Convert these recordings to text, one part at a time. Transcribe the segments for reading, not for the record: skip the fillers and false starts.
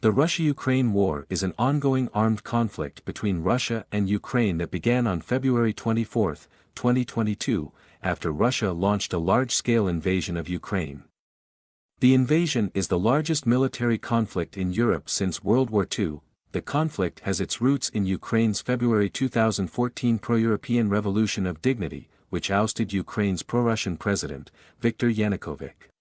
The Russia-Ukraine war is an ongoing armed conflict between Russia and Ukraine that began on February 24, 2022, after Russia launched a large-scale invasion of Ukraine. The invasion is the largest military conflict in Europe since World War II. The conflict has its roots in Ukraine's February 2014 pro-European Revolution of Dignity, which ousted Ukraine's pro-Russian president, Viktor Yanukovych.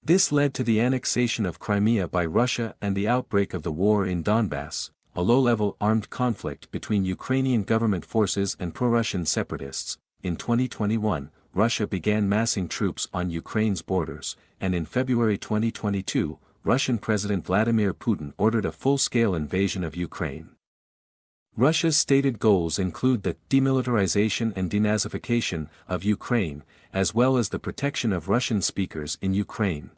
This led to the annexation of Crimea by Russia and the outbreak of the war in Donbass, a low-level armed conflict between Ukrainian government forces and pro-Russian separatists. In 2021, Russia began massing troops on Ukraine's borders, and in February 2022, Russian President Vladimir Putin ordered a full-scale invasion of Ukraine. Russia's stated goals include the demilitarization and denazification of Ukraine, as well as the protection of Russian speakers in Ukraine.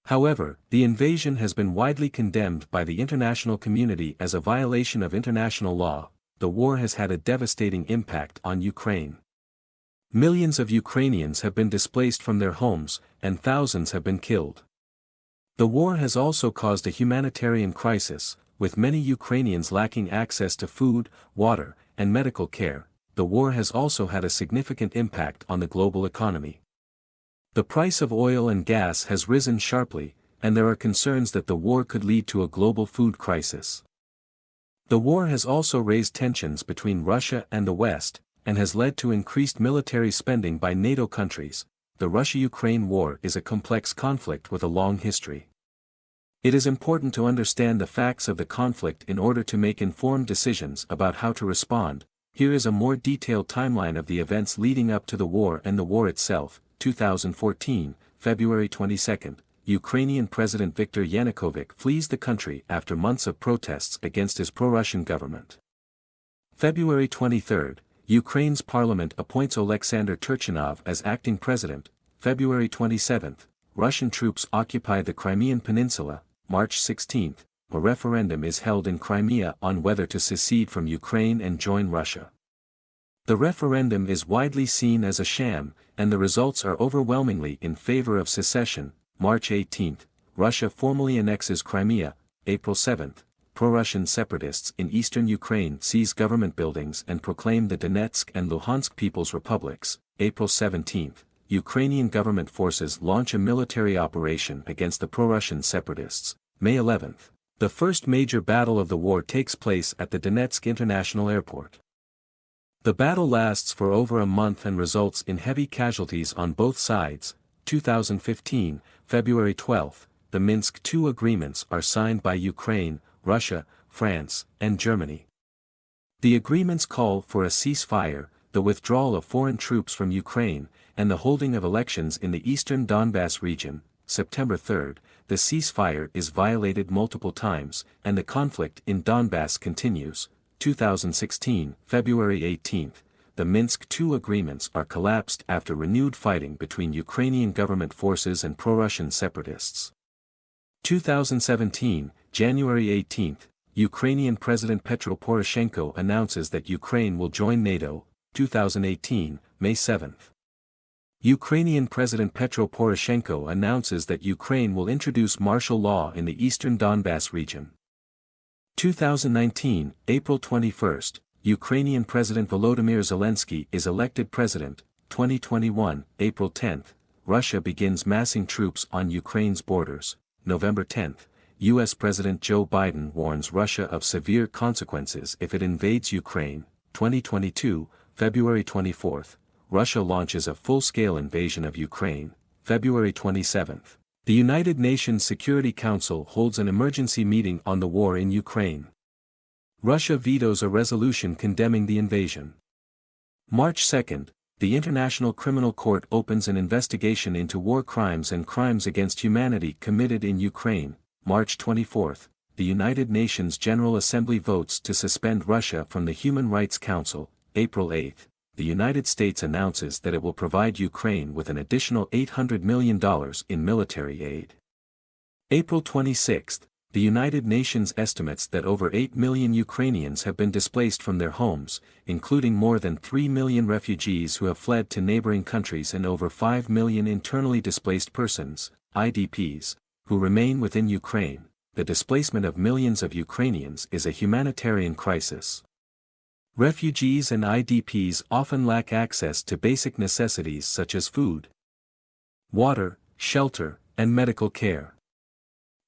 However, the invasion has been widely condemned by the international community as a violation of international law. The war has had a devastating impact on Ukraine. Millions of Ukrainians have been displaced from their homes, and thousands have been killed. The war has also caused a humanitarian crisis, with many Ukrainians lacking access to food, water, and medical care. The war has also had a significant impact on the global economy. The price of oil and gas has risen sharply, and there are concerns that the war could lead to a global food crisis. The war has also raised tensions between Russia and the West, and has led to increased military spending by NATO countries. The Russia-Ukraine war is a complex conflict with a long history. It is important to understand the facts of the conflict in order to make informed decisions about how to respond. Here is a more detailed timeline of the events leading up to the war and the war itself. 2014, February 22, Ukrainian President Viktor Yanukovych flees the country after months of protests against his pro-Russian government. February 23, Ukraine's parliament appoints Alexander Turchinov as acting president. February 27, Russian troops occupy the Crimean Peninsula. March 16, a referendum is held in Crimea on whether to secede from Ukraine and join Russia. The referendum is widely seen as a sham, and the results are overwhelmingly in favor of secession. March 18, Russia formally annexes Crimea. April 7, pro-Russian separatists in eastern Ukraine seize government buildings and proclaim the Donetsk and Luhansk People's Republics. April 17, Ukrainian government forces launch a military operation against the pro-Russian separatists. May 11, the first major battle of the war takes place at the Donetsk International Airport. The battle lasts for over a month and results in heavy casualties on both sides. 2015, February 12, the Minsk II agreements are signed by Ukraine, Russia, France, and Germany. The agreements call for a ceasefire, the withdrawal of foreign troops from Ukraine, and the holding of elections in the eastern Donbass region. September 3, the ceasefire is violated multiple times, and the conflict in Donbass continues. 2016, February 18, the Minsk II agreements are collapsed after renewed fighting between Ukrainian government forces and pro-Russian separatists. 2017, January 18, Ukrainian President Petro Poroshenko announces that Ukraine will join NATO. 2018, May 7. Ukrainian President Petro Poroshenko announces that Ukraine will introduce martial law in the eastern Donbass region. 2019, April 21, Ukrainian President Volodymyr Zelensky is elected president. 2021, April 10, Russia begins massing troops on Ukraine's borders. November 10, U.S. President Joe Biden warns Russia of severe consequences if it invades Ukraine. 2022, February 24, Russia launches a full-scale invasion of Ukraine. February 27, the United Nations Security Council holds an emergency meeting on the war in Ukraine. Russia vetoes a resolution condemning the invasion. March 2, the International Criminal Court opens an investigation into war crimes and crimes against humanity committed in Ukraine. March 24, the United Nations General Assembly votes to suspend Russia from the Human Rights Council. April 8, the United States announces that it will provide Ukraine with an additional $800 million in military aid. April 26, the United Nations estimates that over 8 million Ukrainians have been displaced from their homes, including more than 3 million refugees who have fled to neighboring countries and over 5 million internally displaced persons, IDPs, who remain within Ukraine. the displacement of millions of Ukrainians is a humanitarian crisis. Refugees and IDPs often lack access to basic necessities such as food, water, shelter, and medical care.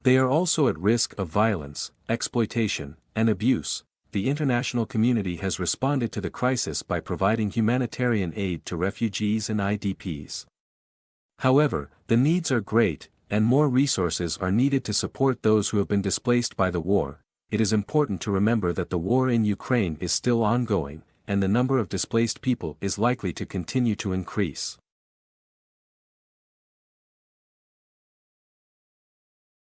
They are also at risk of violence, exploitation, and abuse. The international community has responded to the crisis by providing humanitarian aid to refugees and IDPs. However, the needs are great, and more resources are needed to support those who have been displaced by the war. It is important to remember that the war in Ukraine is still ongoing, and the number of displaced people is likely to continue to increase.